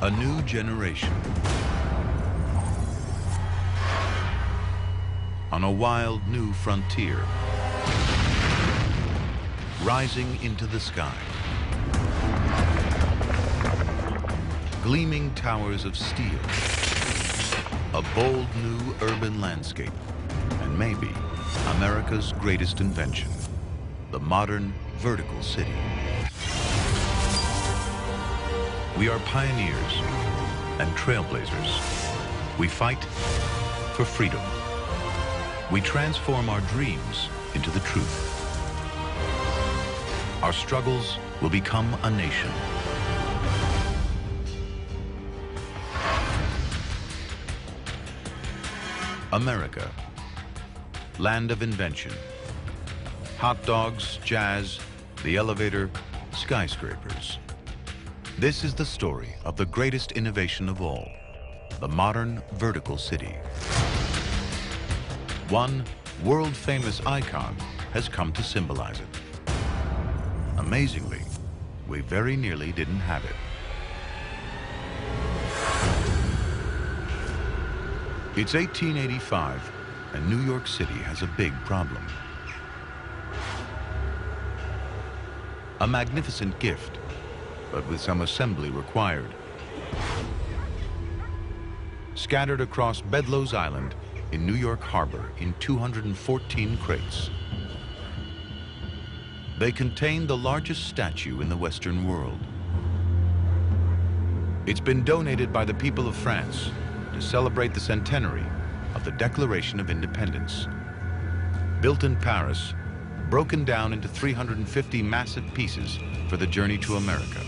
A new generation on a wild new frontier, rising into the sky. Gleaming towers of steel, a bold new urban landscape, and maybe America's greatest invention, the modern vertical city. We are pioneers and trailblazers. We fight for freedom. We transform our dreams into the truth. Our struggles will become a nation. America, land of invention. Hot dogs, jazz, the elevator, skyscrapers. This is the story of the greatest innovation of all, the modern vertical city. One world-famous icon has come to symbolize it. Amazingly, we very nearly didn't have it. It's 1885, and New York City has a big problem. A magnificent gift, but with some assembly required. Scattered across Bedloes Island in New York Harbor in 214 crates. They contain the largest statue in the Western world. It's been donated by the people of France to celebrate the centenary of the Declaration of Independence. Built in Paris, broken down into 350 massive pieces for the journey to America.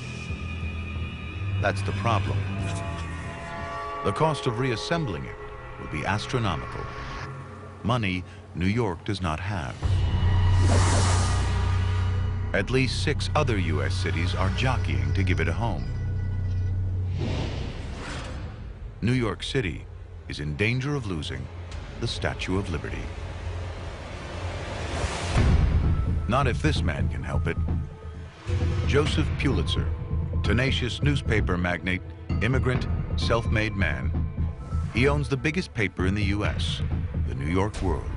That's the problem. The cost of reassembling it will be astronomical. Money New York does not have. At least 6 other U.S. cities are jockeying to give it a home. New York City is in danger of losing the Statue of Liberty. Not if this man can help it. Joseph Pulitzer, tenacious newspaper magnate, immigrant, self-made man. He owns the biggest paper in the U.S., the New York World.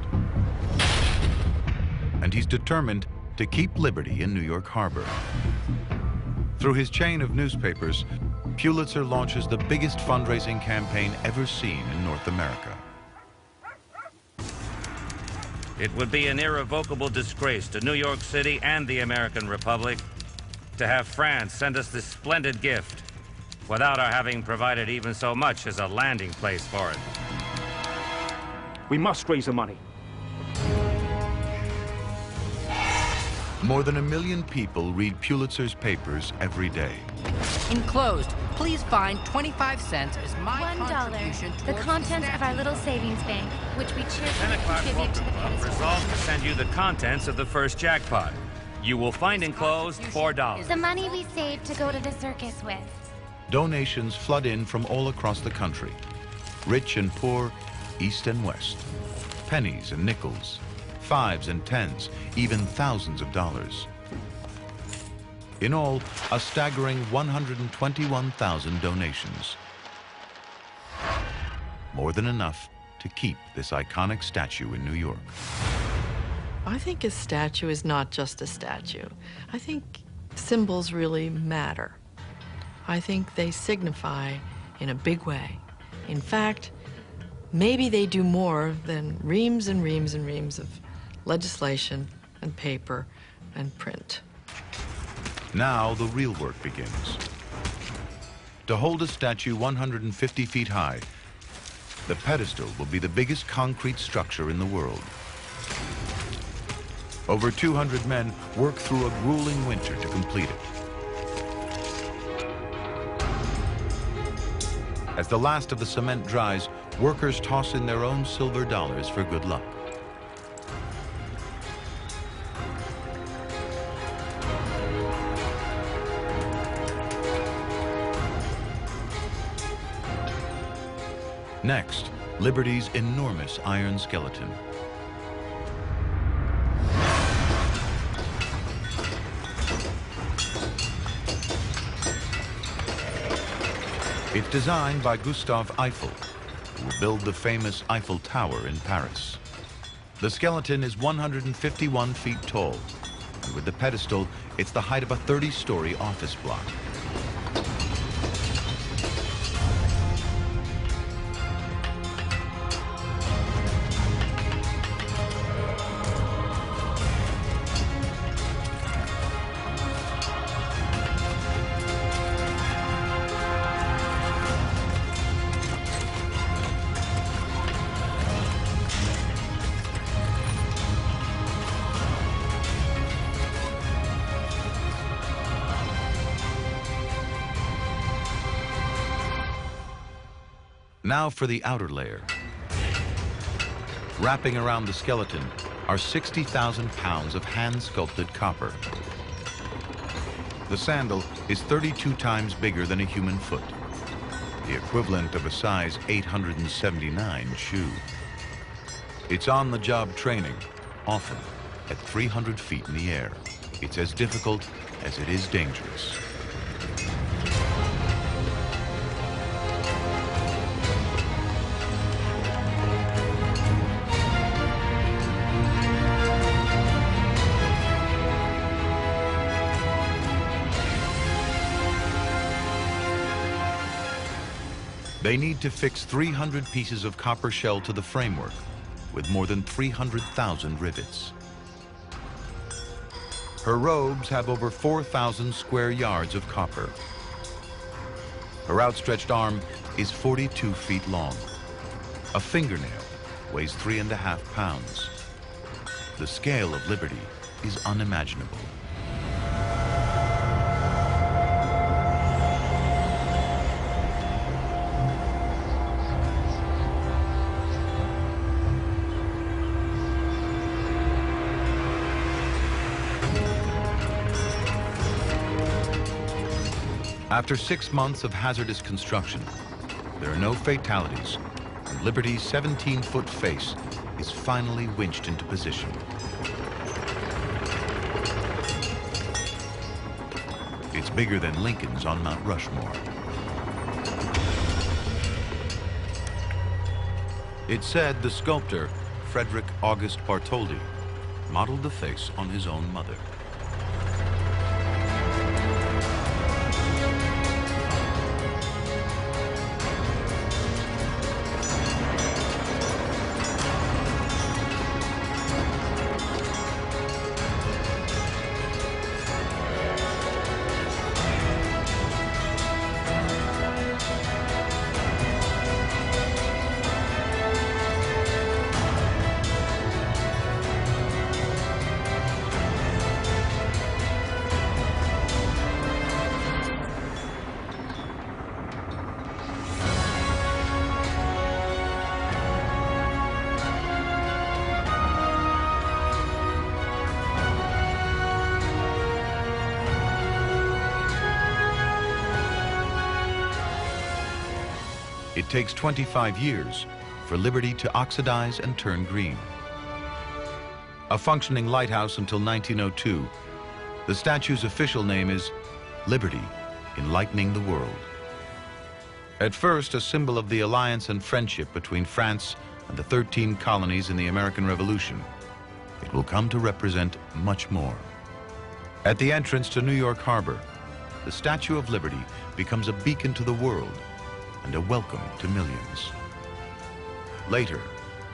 And he's determined to keep liberty in New York Harbor. Through his chain of newspapers, Pulitzer launches the biggest fundraising campaign ever seen in North America. It would be an irrevocable disgrace to New York City and the American Republic to have France send us this splendid gift without our having provided even so much as a landing place for it. We must raise the money. More than 1 million people read Pulitzer's papers every day. Enclosed, please find 25 cents as my $1. contribution The towards contents of our little savings bank, which we 10 cheerfully o'clock contribute to the Club pedestal. resolved to send you the contents of the first jackpot. You will find enclosed $4. The money we saved to go to the circus with. Donations flood in from all across the country. Rich and poor, east and west. Pennies and nickels, 5s and 10s, even thousands of dollars. In all, a staggering 121,000 donations. More than enough to keep this iconic statue in New York. I think a statue is not just a statue. I think symbols really matter. I think they signify in a big way. In fact, maybe they do more than reams and reams and reams of legislation and paper and print. Now the real work begins. To hold a statue 150 feet high, the pedestal will be the biggest concrete structure in the world. Over 200 men work through a grueling winter to complete it. As the last of the cement dries, workers toss in their own silver dollars for good luck. Next, Liberty's enormous iron skeleton. It's designed by Gustave Eiffel, who will build the famous Eiffel Tower in Paris. The skeleton is 151 feet tall, and with the pedestal, it's the height of a 30-story office block. Now for the outer layer. Wrapping around the skeleton are 60,000 pounds of hand-sculpted copper. The sandal is 32 times bigger than a human foot, the equivalent of a size 879 shoe. It's on-the-job training, often at 300 feet in the air. It's as difficult as it is dangerous. They need to fix 300 pieces of copper shell to the framework with more than 300,000 rivets. Her robes have over 4,000 square yards of copper. Her outstretched arm is 42 feet long. A fingernail weighs 3.5 pounds. The scale of liberty is unimaginable. After 6 months of hazardous construction, there are no fatalities, and Liberty's 17-foot face is finally winched into position. It's bigger than Lincoln's on Mount Rushmore. It's said the sculptor, Frederick August Bartholdi, modeled the face on his own mother. It takes 25 years for Liberty to oxidize and turn green. A functioning lighthouse until 1902, the statue's official name is Liberty, Enlightening the World. At first, a symbol of the alliance and friendship between France and the 13 colonies in the American Revolution, it will come to represent much more. At the entrance to New York Harbor, the Statue of Liberty becomes a beacon to the world and a welcome to millions. Later,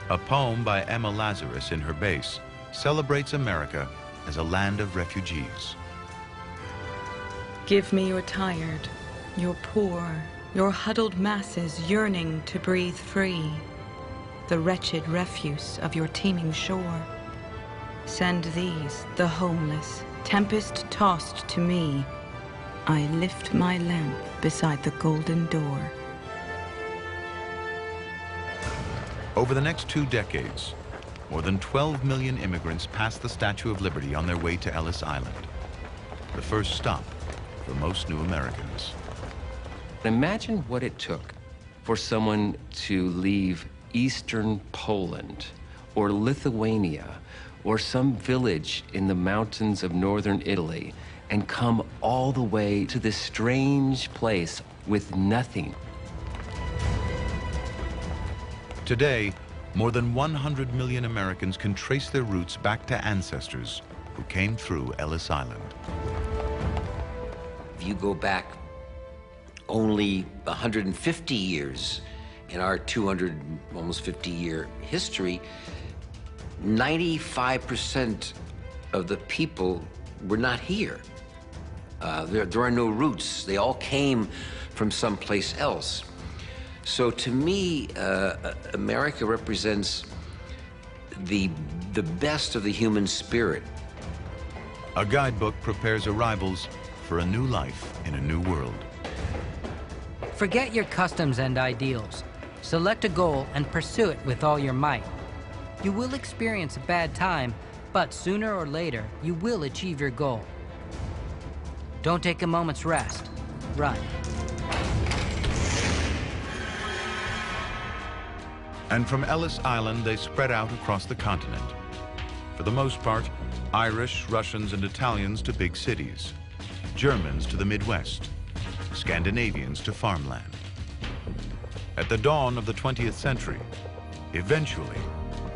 a poem by Emma Lazarus in her base celebrates America as a land of refugees. Give me your tired, your poor, your huddled masses yearning to breathe free, the wretched refuse of your teeming shore. Send these, the homeless, tempest-tossed to me. I lift my lamp beside the golden door. Over the next 2 decades, more than 12 million immigrants passed the Statue of Liberty on their way to Ellis Island, the first stop for most new Americans. Imagine what it took for someone to leave eastern Poland or Lithuania or some village in the mountains of northern Italy and come all the way to this strange place with nothing, Today, more than 100 million Americans can trace their roots back to ancestors who came through Ellis Island. If you go back only 150 years in our 200, almost 50-year history, 95% of the people were not here. There are no roots. They all came from someplace else. So to me, America represents the best of the human spirit. A guidebook prepares arrivals for a new life in a new world. Forget your customs and ideals. Select a goal and pursue it with all your might. You will experience a bad time, but sooner or later, you will achieve your goal. Don't take a moment's rest. Run. And from Ellis Island, they spread out across the continent. For the most part, Irish, Russians, and Italians to big cities, Germans to the Midwest, Scandinavians to farmland. At the dawn of the 20th century, eventually,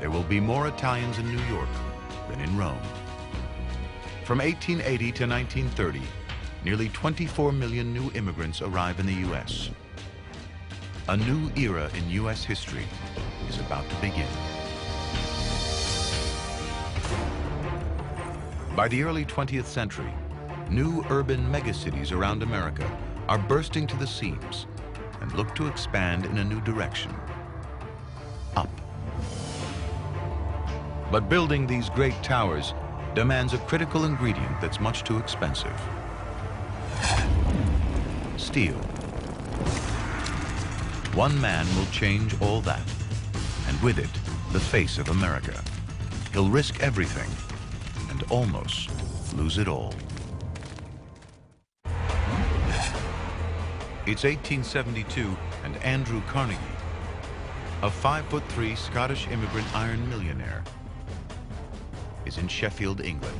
there will be more Italians in New York than in Rome. From 1880 to 1930, nearly 24 million new immigrants arrive in the U.S. A new era in U.S. history is about to begin. By the early 20th century, new urban megacities around America are bursting to the seams and look to expand in a new direction, up. But building these great towers demands a critical ingredient that's much too expensive: steel. One man will change all that, and with it, the face of America. He'll risk everything and almost lose it all. It's 1872, and Andrew Carnegie, a 5'3" Scottish immigrant iron millionaire, is in Sheffield, England.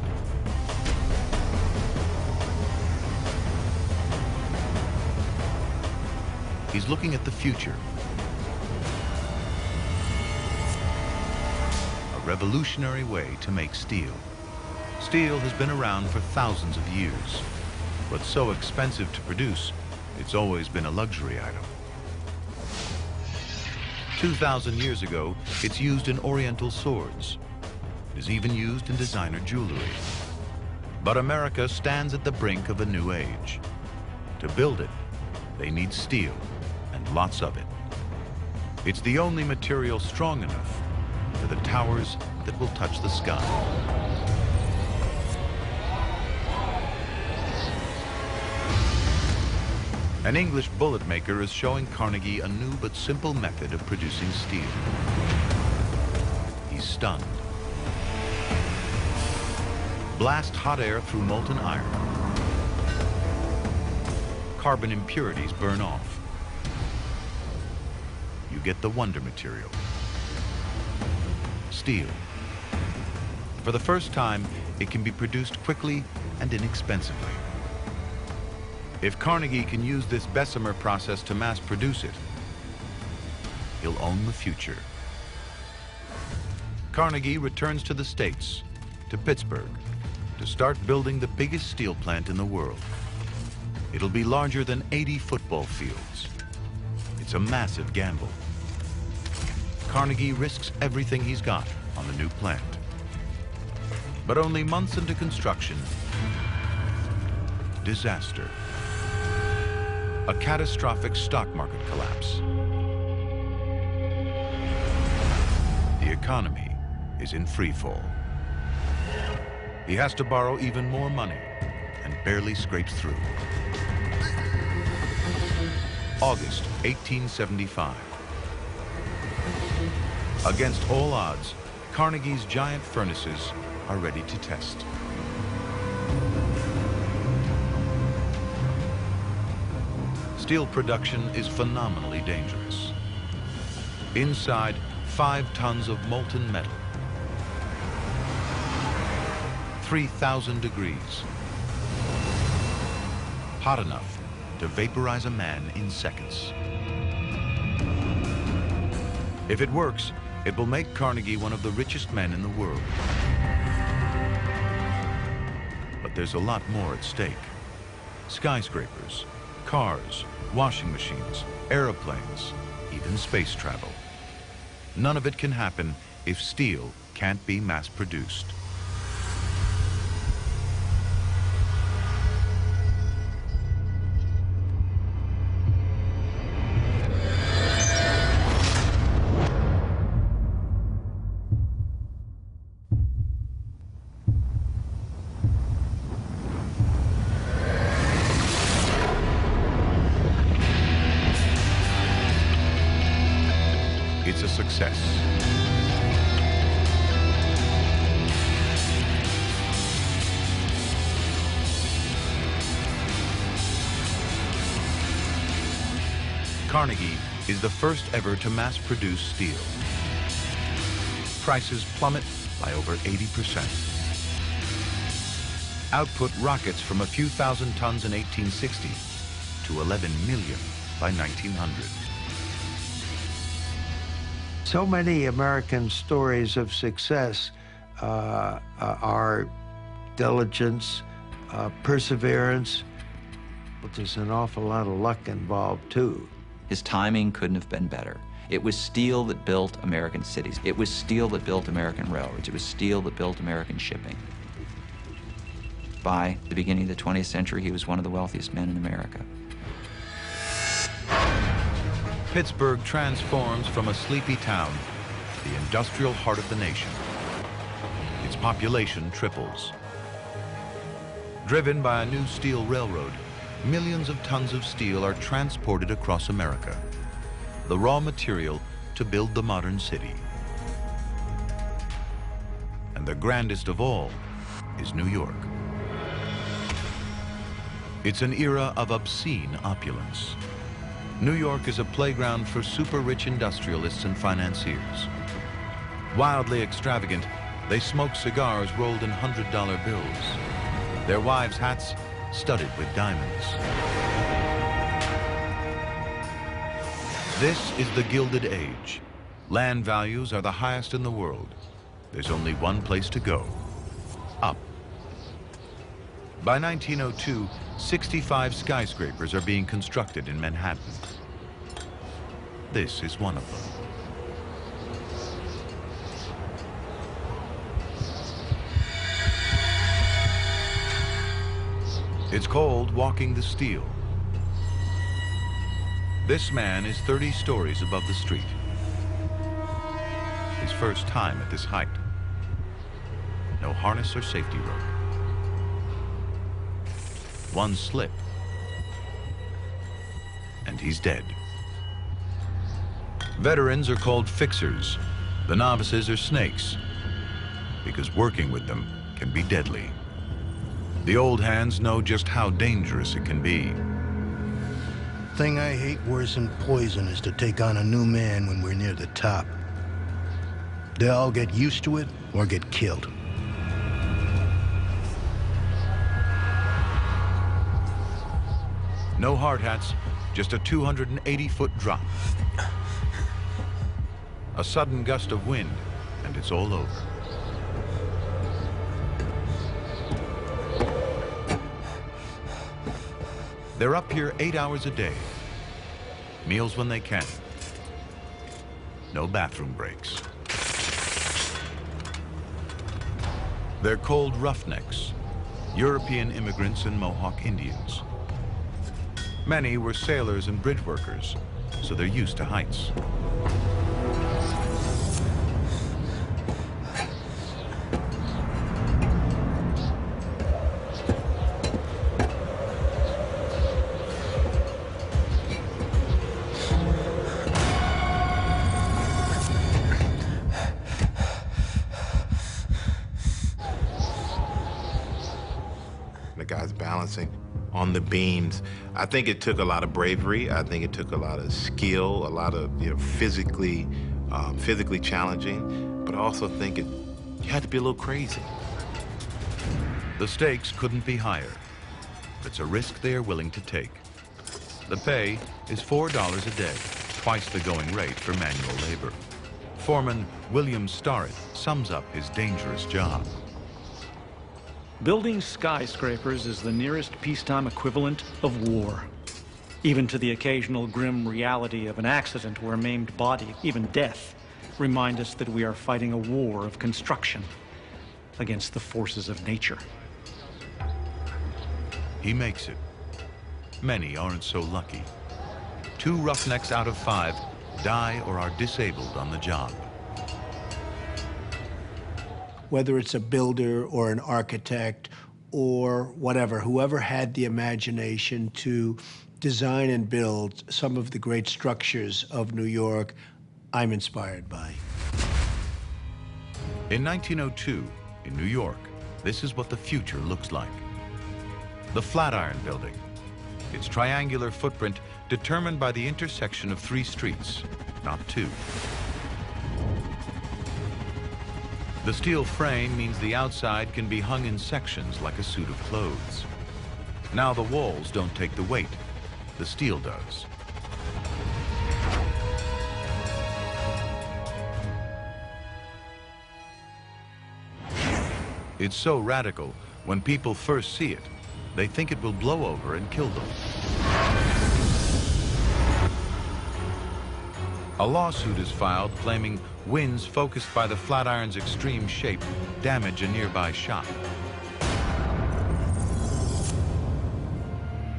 He's looking at the future. A revolutionary way to make steel. Steel has been around for thousands of years, but so expensive to produce, it's always been a luxury item. 2,000 years ago, it's used in Oriental swords. It is even used in designer jewelry. But America stands at the brink of a new age. To build it, they need steel, and lots of it. It's the only material strong enough for the towers that will touch the sky. An English bullet maker is showing Carnegie a new but simple method of producing steel. He's stunned. Blast hot air through molten iron. Carbon impurities burn off. You get the wonder material: steel. For the first time, it can be produced quickly and inexpensively. If Carnegie can use this Bessemer process to mass produce it, he'll own the future. Carnegie returns to the States, to Pittsburgh, to start building the biggest steel plant in the world. It'll be larger than 80 football fields. It's a massive gamble. Carnegie risks everything he's got on the new plant. But only months into construction, disaster. A catastrophic stock market collapse. The economy is in free fall. He has to borrow even more money and barely scrapes through. August 1875. Against all odds, Carnegie's giant furnaces are ready to test. Steel production is phenomenally dangerous. Inside, 5 tons of molten metal. 3,000 degrees. Hot enough to vaporize a man in seconds. If it works, it will make Carnegie one of the richest men in the world. But there's a lot more at stake. Skyscrapers, cars, washing machines, airplanes, even space travel. None of it can happen if steel can't be mass-produced. It's a success. Carnegie is the first ever to mass-produce steel. Prices plummet by over 80%. Output rockets from a few thousand tons in 1860 to 11 million by 1900. So many American stories of success are diligence, perseverance, but there's an awful lot of luck involved too. His timing couldn't have been better. It was steel that built American cities. It was steel that built American railroads. It was steel that built American shipping. By the beginning of the 20th century, he was one of the wealthiest men in America. Pittsburgh transforms from a sleepy town to the industrial heart of the nation. Its population triples. Driven by a new steel railroad, millions of tons of steel are transported across America, the raw material to build the modern city. And the grandest of all is New York. It's an era of obscene opulence. New York is a playground for super-rich industrialists and financiers. Wildly extravagant, they smoke cigars rolled in $100 bills. Their wives' hats studded with diamonds. This is the Gilded Age. Land values are the highest in the world. There's only one place to go: up. By 1902, 65 skyscrapers are being constructed in Manhattan. This is one of them. It's called walking the steel. This man is 30 stories above the street. His first time at this height. No harness or safety rope. One slip, and he's dead. Veterans are called fixers. The novices are snakes, because working with them can be deadly. The old hands know just how dangerous it can be. Thing I hate worse than poison is to take on a new man when we're near the top. They all get used to it or get killed. No hard hats, just a 280-foot drop. A sudden gust of wind, and it's all over. They're up here 8 hours a day. Meals when they can. No bathroom breaks. They're called roughnecks, European immigrants and Mohawk Indians. Many were sailors and bridge workers, so they're used to heights. The guy's balancing on the beams. I think it took a lot of bravery. I think it took a lot of skill, a lot of physically challenging. But I also think you had to be a little crazy. The stakes couldn't be higher. It's a risk they are willing to take. The pay is $4 a day, twice the going rate for manual labor. Foreman William Starrett sums up his dangerous job. Building skyscrapers is the nearest peacetime equivalent of war. Even to the occasional grim reality of an accident or a maimed body, even death, remind us that we are fighting a war of construction against the forces of nature. He makes it. Many aren't so lucky. 2 roughnecks out of 5 die or are disabled on the job. Whether it's a builder or an architect or whatever, whoever had the imagination to design and build some of the great structures of New York, I'm inspired by. In 1902, in New York, this is what the future looks like. The Flatiron Building. Its triangular footprint determined by the intersection of 3 streets, not 2. The steel frame means the outside can be hung in sections like a suit of clothes. Now the walls don't take the weight, the steel does. It's so radical, when people first see it, they think it will blow over and kill them. A lawsuit is filed claiming winds focused by the Flatiron's extreme shape damage a nearby shop.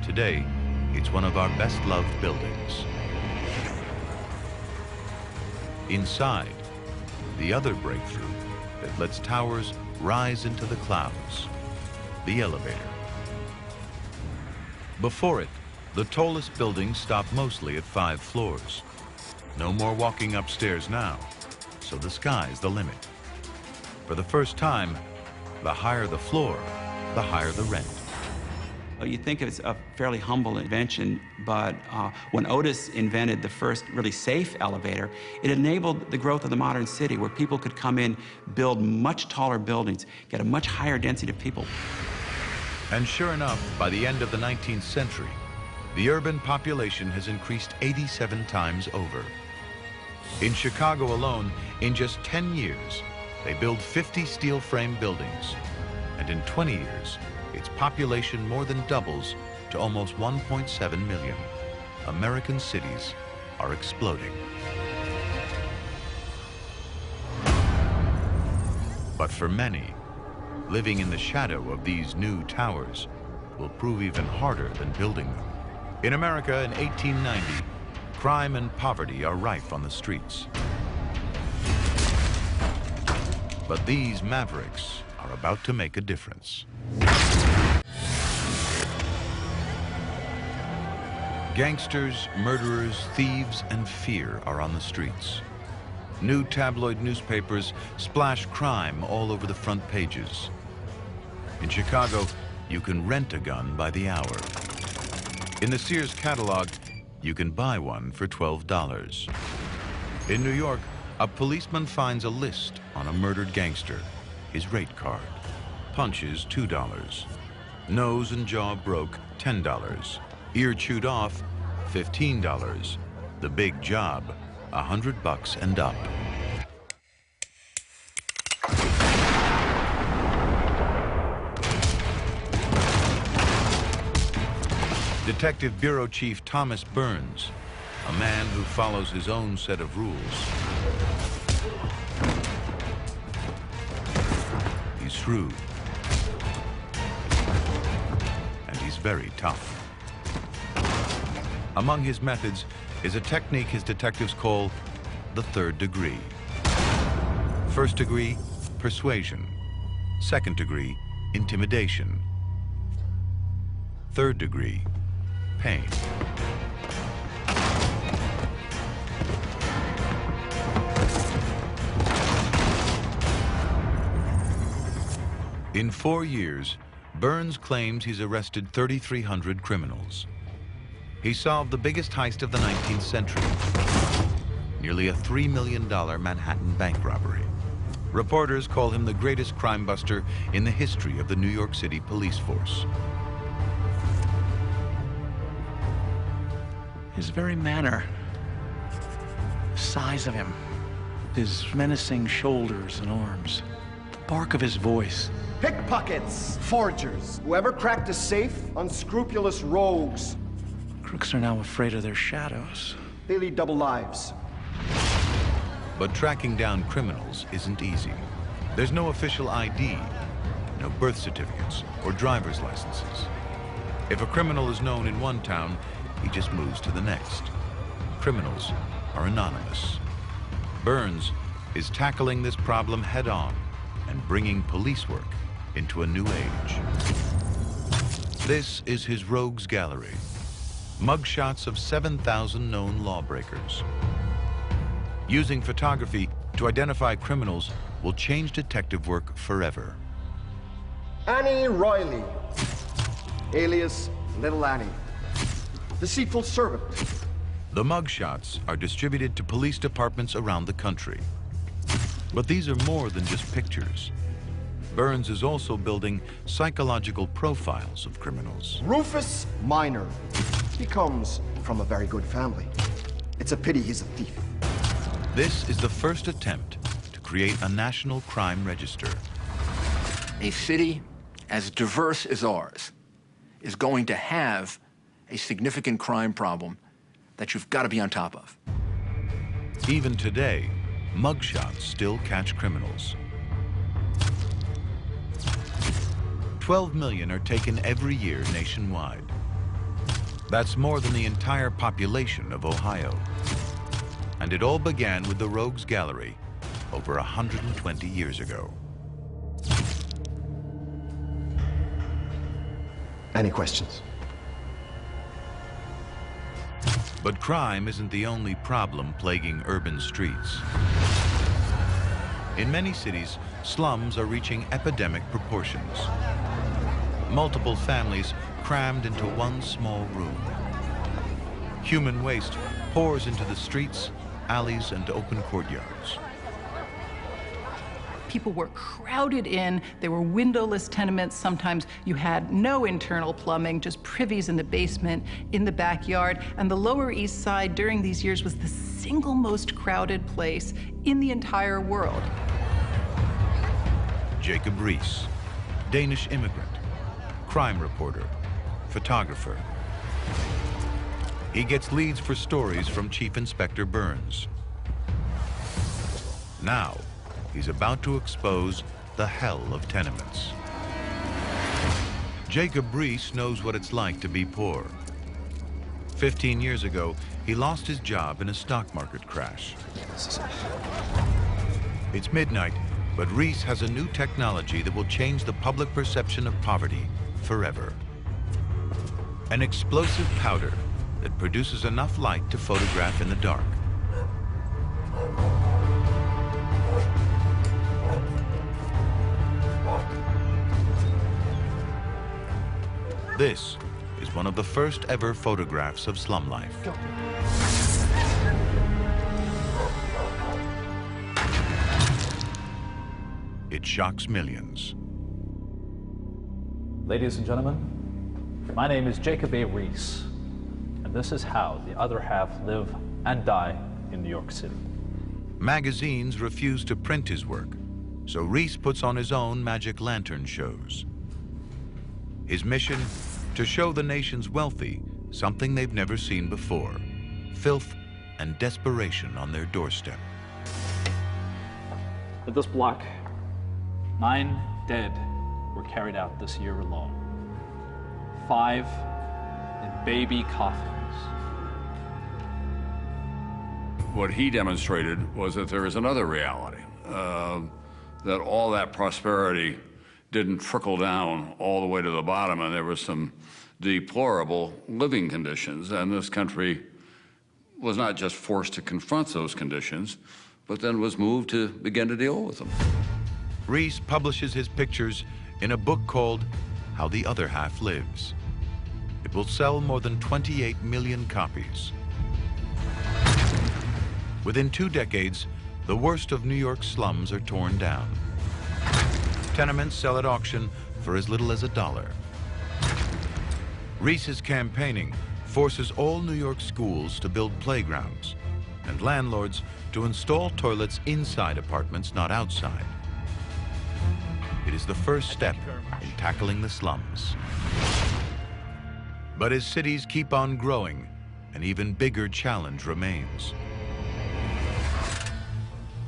Today, it's one of our best-loved buildings. Inside, the other breakthrough that lets towers rise into the clouds, the elevator. Before it, the tallest buildings stop mostly at 5 floors. No more walking upstairs now, so the sky's the limit. For the first time, the higher the floor, the higher the rent. You think it's a fairly humble invention, but when Otis invented the first really safe elevator, it enabled the growth of the modern city where people could come in, build much taller buildings, get a much higher density of people. And sure enough, by the end of the 19th century, the urban population has increased 87 times over. In Chicago alone, in just 10 years, they built 50 steel frame buildings. And in 20 years, its population more than doubles to almost 1.7 million. American cities are exploding. But for many, living in the shadow of these new towers will prove even harder than building them. In America in 1890, crime and poverty are rife on the streets. But these mavericks are about to make a difference. Gangsters, murderers, thieves, and fear are on the streets. New tabloid newspapers splash crime all over the front pages. In Chicago, you can rent a gun by the hour. In the Sears catalog, you can buy one for $12. In New York, a policeman finds a list on a murdered gangster, his rate card. Punches, $2. Nose and jaw broke, $10. Ear chewed off, $15. The big job, $100 and up. Detective Bureau Chief Thomas Burns, a man who follows his own set of rules. He's shrewd. And he's very tough. Among his methods is a technique his detectives call the 3rd degree. 1st degree, persuasion. 2nd degree, intimidation. 3rd degree, pain. In 4 years, Burns claims he's arrested 3,300 criminals. He solved the biggest heist of the 19th century, nearly a $3 million Manhattan bank robbery. Reporters call him the greatest crime buster in the history of the New York City police force. His very manner, the size of him, His menacing shoulders and arms, the bark of his voice. Pickpockets, forgers, whoever cracked a safe, unscrupulous rogues. Crooks are now afraid of their shadows. They lead double lives. But tracking down criminals isn't easy. There's no official ID, no birth certificates or driver's licenses. If a criminal is known in one town, he just moves to the next. Criminals are anonymous. Burns is tackling this problem head-on and bringing police work into a new age. This is his Rogues Gallery, mugshots of 7,000 known lawbreakers. Using photography to identify criminals will change detective work forever. Annie Riley, alias Little Annie. Deceitful servant. The mugshots are distributed to police departments around the country. But these are more than just pictures. Burns is also building psychological profiles of criminals. Rufus Minor. He comes from a very good family. It's a pity he's a thief. This is the first attempt to create a national crime register. A city as diverse as ours is going to have a significant crime problem that you've got to be on top of. Even today, mugshots still catch criminals. 12 million are taken every year nationwide. That's more than the entire population of Ohio. And it all began with the Rogues Gallery over 120 years ago. Any questions? But crime isn't the only problem plaguing urban streets. In many cities, slums are reaching epidemic proportions. Multiple families crammed into one small room. Human waste pours into the streets, alleys, and open courtyards. People were crowded in. There were windowless tenements. Sometimes you had no internal plumbing, just privies in the basement, in the backyard. And the Lower East Side during these years was the single most crowded place in the entire world. Jacob Riis, Danish immigrant, crime reporter, photographer. He gets leads for stories from Chief Inspector Burns. Now, he's about to expose the hell of tenements. Jacob Riis knows what it's like to be poor. 15 years ago, he lost his job in a stock market crash. It's midnight, but Riis has a new technology that will change the public perception of poverty forever. An explosive powder that produces enough light to photograph in the dark. This is one of the first ever photographs of slum life. It shocks millions. Ladies and gentlemen, my name is Jacob A. Riis, and this is how the other half live and die in New York City. Magazines refuse to print his work, so Riis puts on his own magic lantern shows. His mission, to show the nation's wealthy something they've never seen before, filth and desperation on their doorstep. At this block, 9 dead were carried out this year alone. 5 in baby coffins. What he demonstrated was that there is another reality, that all that prosperity didn't trickle down all the way to the bottom, and there was some deplorable living conditions, and this country was not just forced to confront those conditions, but then was moved to begin to deal with them. Riis publishes his pictures in a book called How the Other Half Lives. It will sell more than 28 million copies. Within 2 decades, the worst of New York's slums are torn down. Tenements sell at auction for as little as $1. Riis's campaigning forces all New York schools to build playgrounds, and landlords to install toilets inside apartments, not outside. It is the first step in tackling the slums. But as cities keep on growing, an even bigger challenge remains.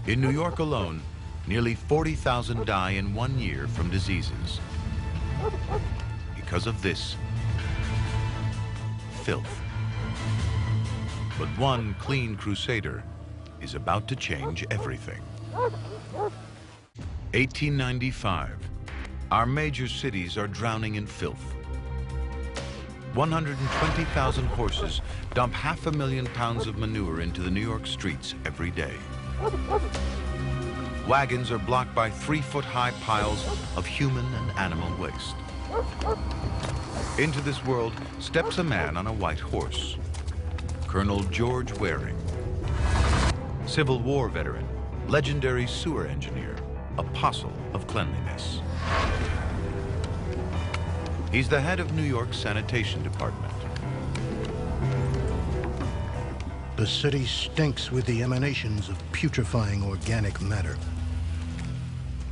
In New York alone, nearly 40,000 die in 1 year from diseases. Because of this, filth. But one clean crusader is about to change everything. 1895. Our major cities are drowning in filth. 120,000 horses dump 500,000 pounds of manure into the New York streets every day. Wagons are blocked by 3-foot-high piles of human and animal waste. Into this world steps a man on a white horse, Colonel George Waring. Civil War veteran, legendary sewer engineer, apostle of cleanliness. He's the head of New York's sanitation department. The city stinks with the emanations of putrefying organic matter.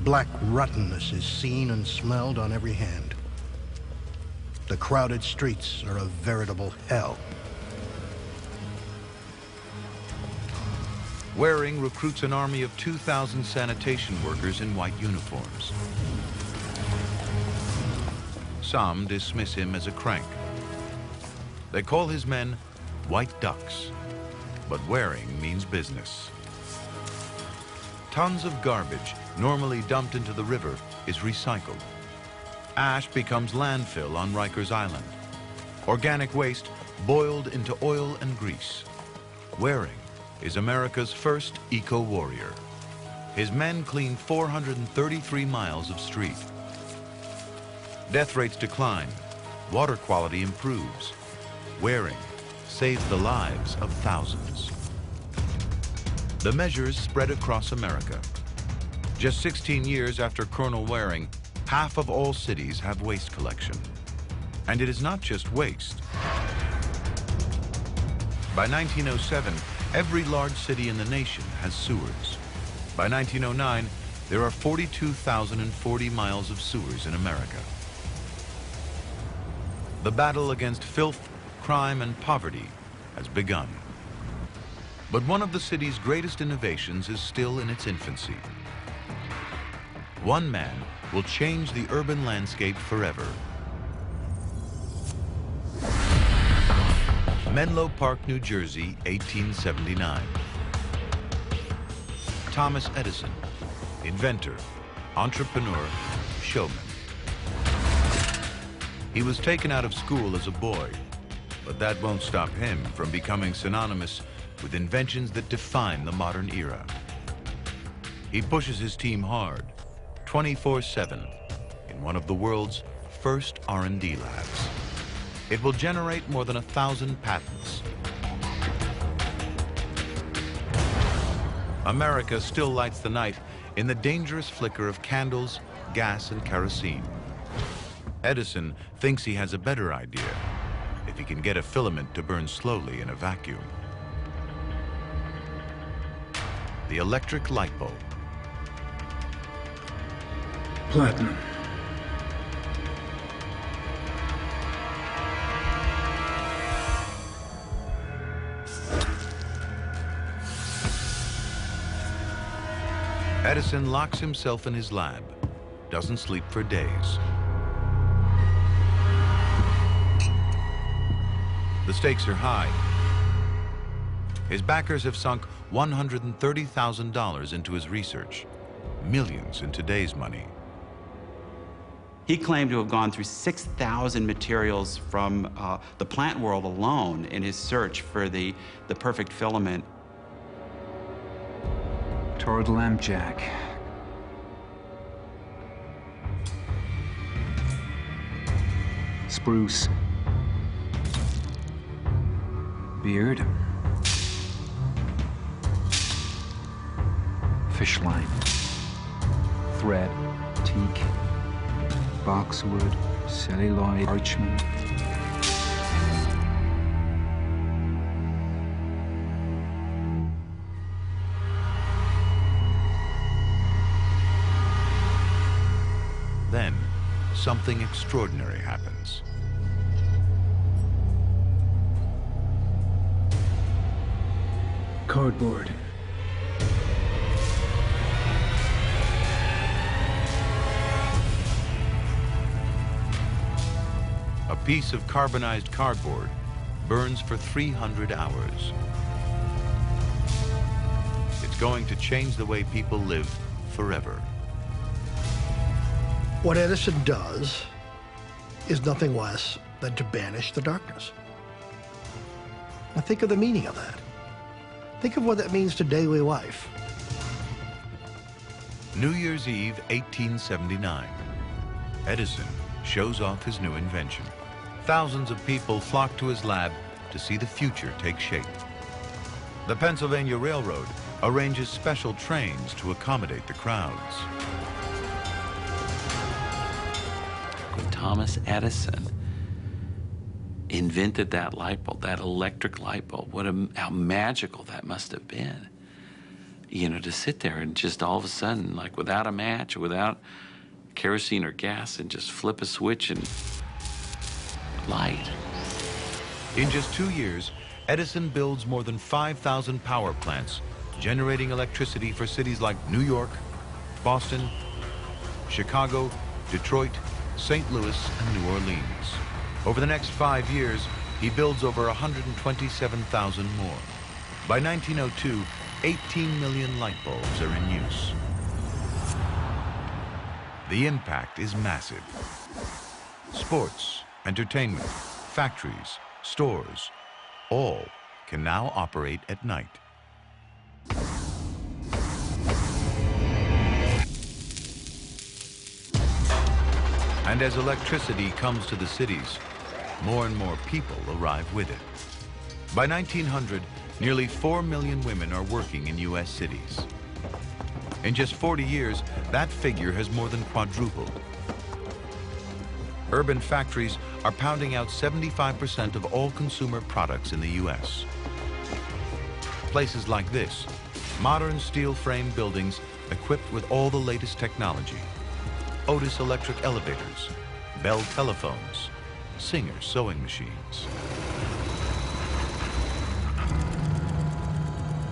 Black rottenness is seen and smelled on every hand. The crowded streets are a veritable hell. Waring recruits an army of 2,000 sanitation workers in white uniforms. Some dismiss him as a crank. They call his men white ducks, but Waring means business. Tons of garbage, normally dumped into the river, is recycled. Ash becomes landfill on Rikers Island. Organic waste boiled into oil and grease. Waring is America's first eco-warrior. His men clean 433 miles of street. Death rates decline, water quality improves. Waring saves the lives of thousands. The measures spread across America. Just 16 years after Colonel Waring, half of all cities have waste collection. And it is not just waste. By 1907, every large city in the nation has sewers. By 1909, there are 42,040 miles of sewers in America. The battle against filth, crime, and poverty has begun. But one of the city's greatest innovations is still in its infancy. One man will change the urban landscape forever. Menlo Park, New Jersey, 1879. Thomas Edison, inventor, entrepreneur, showman. He was taken out of school as a boy, but that won't stop him from becoming synonymous with inventions that define the modern era. He pushes his team hard, 24/7, in one of the world's first R&D labs. It will generate more than 1,000 patents. America still lights the night in the dangerous flicker of candles, gas, and kerosene. Edison thinks he has a better idea if he can get a filament to burn slowly in a vacuum. The electric light bulb. Platinum. Edison locks himself in his lab, doesn't sleep for days. The stakes are high. His backers have sunk $130,000 into his research, millions in today's money. He claimed to have gone through 6,000 materials from the plant world alone in his search for the perfect filament. Torrid lamp jack. Spruce. Beard. Fish line. Thread. Teak. Boxwood. Celluloid. Parchment. something extraordinary happens. Cardboard. A piece of carbonized cardboard burns for 300 hours. It's going to change the way people live forever. What Edison does is nothing less than to banish the darkness. Now think of the meaning of that. Think of what that means to daily life. New Year's Eve, 1879. Edison shows off his new invention. Thousands of people flock to his lab to see the future take shape. The Pennsylvania Railroad arranges special trains to accommodate the crowds. When Thomas Edison invented that light bulb, that electric light bulb, how magical that must have been. You know, to sit there and just all of a sudden, like without a match, or without kerosene or gas, and just flip a switch and light. In just 2 years, Edison builds more than 5,000 power plants, generating electricity for cities like New York, Boston, Chicago, Detroit, St. Louis, and New Orleans. Over the next 5 years, he builds over 127,000 more. By 1902, 18 million light bulbs are in use. The impact is massive. Sports, entertainment, factories, stores, all can now operate at night. And as electricity comes to the cities, more and more people arrive with it. By 1900, nearly 4 million women are working in U.S. cities. In just 40 years, that figure has more than quadrupled. Urban factories are pounding out 75% of all consumer products in the U.S. Places like this, modern steel frame buildings equipped with all the latest technology. Otis electric elevators, Bell telephones, Singer sewing machines.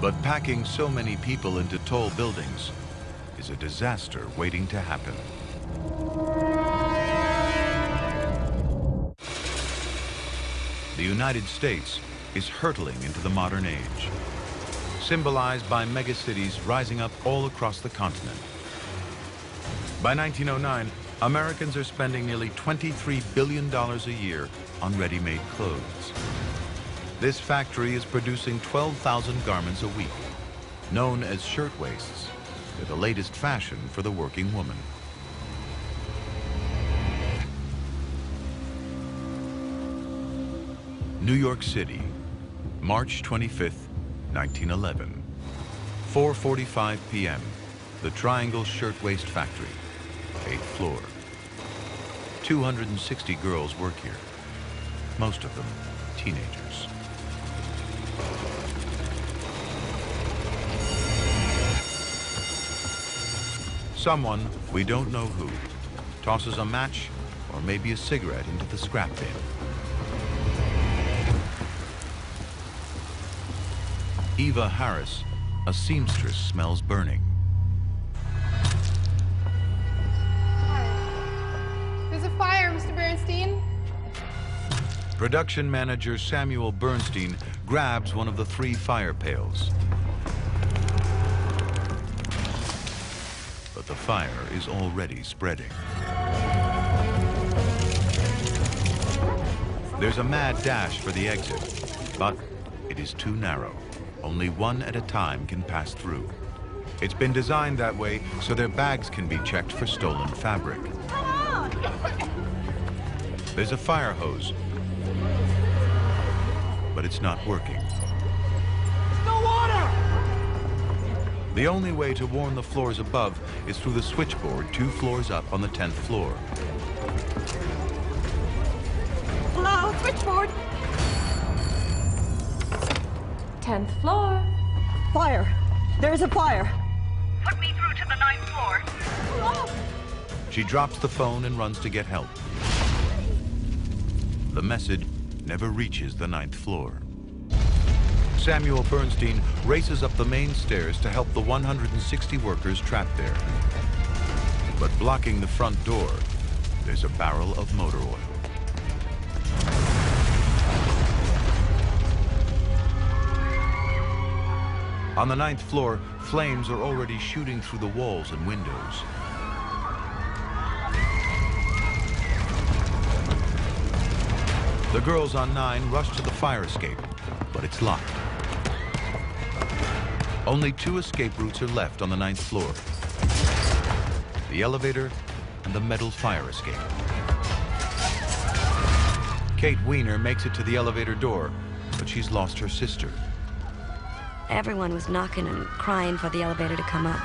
But packing so many people into tall buildings is a disaster waiting to happen. The United States is hurtling into the modern age, symbolized by megacities rising up all across the continent. By 1909, Americans are spending nearly $23 billion a year on ready-made clothes. This factory is producing 12,000 garments a week, known as shirtwaists. They're the latest fashion for the working woman. New York City, March 25th, 1911. 4:45 p.m., the Triangle Shirtwaist Factory, 8th floor. 260 girls work here, most of them teenagers. Someone, we don't know who, tosses a match or maybe a cigarette into the scrap bin. Eva Harris, a seamstress, smells burning. There's a fire, Mr. Bernstein. Production manager Samuel Bernstein grabs one of the 3 fire pails. But the fire is already spreading. There's a mad dash for the exit, but it is too narrow. Only one at a time can pass through. It's been designed that way so their bags can be checked for stolen fabric. There's a fire hose, but it's not working. No water! The only way to warm the floors above is through the switchboard 2 floors up on the 10th floor. Hello, switchboard. 10th floor. Fire! There's a fire! Put me through to the 9th floor. She drops the phone and runs to get help. The message never reaches the 9th floor. Samuel Bernstein races up the main stairs to help the 160 workers trapped there. But blocking the front door, there's a barrel of motor oil. On the 9th floor, flames are already shooting through the walls and windows. The girls on 9 rush to the fire escape, but it's locked. Only 2 escape routes are left on the 9th floor: the elevator and the metal fire escape. Kate Weiner makes it to the elevator door, but she's lost her sister. Everyone was knocking and crying for the elevator to come up.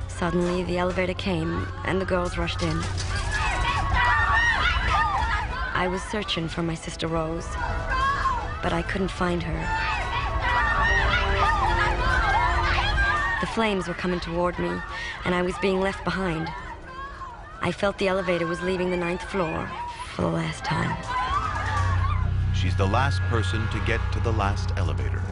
Suddenly, the elevator came, and the girls rushed in. I was searching for my sister Rose, but I couldn't find her. The flames were coming toward me, and I was being left behind. I felt the elevator was leaving the 9th floor for the last time. She's the last person to get to the last elevator.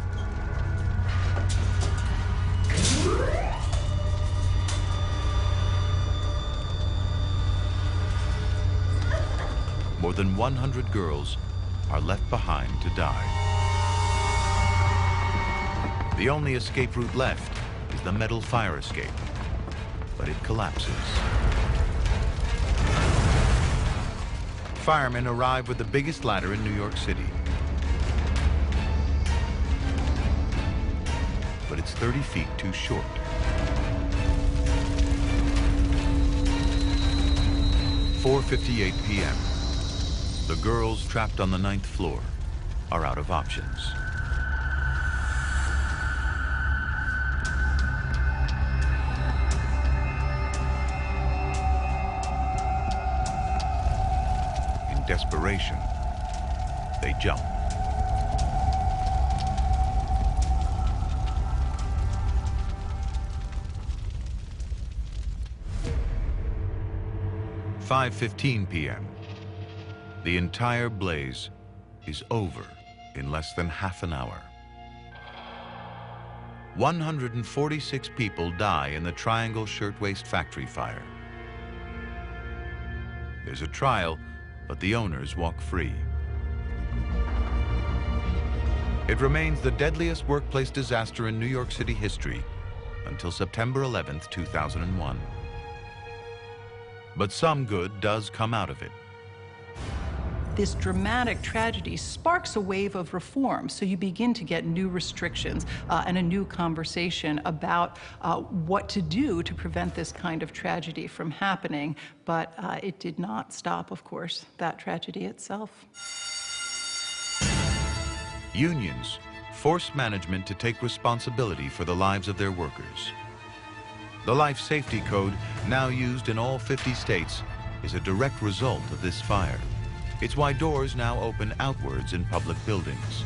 More than 100 girls are left behind to die. The only escape route left is the metal fire escape, but it collapses. Firemen arrive with the biggest ladder in New York City. But it's 30 feet too short. At 4:58 p.m. The girls trapped on the 9th floor are out of options. In desperation, they jump. At 5:15 p.m. The entire blaze is over in less than half an hour. 146 people die in the Triangle Shirtwaist Factory fire. There's a trial, but the owners walk free. It remains the deadliest workplace disaster in New York City history until September 11th, 2001. But some good does come out of it. This dramatic tragedy sparks a wave of reform. So you begin to get new restrictions and a new conversation about what to do to prevent this kind of tragedy from happening. But it did not stop, of course, that tragedy itself. Unions force management to take responsibility for the lives of their workers. The Life Safety Code, now used in all 50 states, is a direct result of this fire. It's why doors now open outwards in public buildings.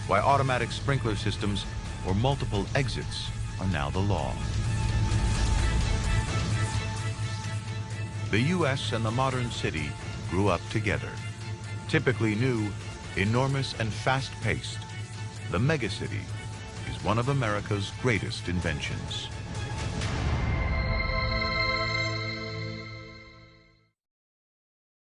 Why automatic sprinkler systems or multiple exits are now the law. The U.S. and the modern city grew up together. Typically new, enormous, and fast-paced, the megacity is one of America's greatest inventions.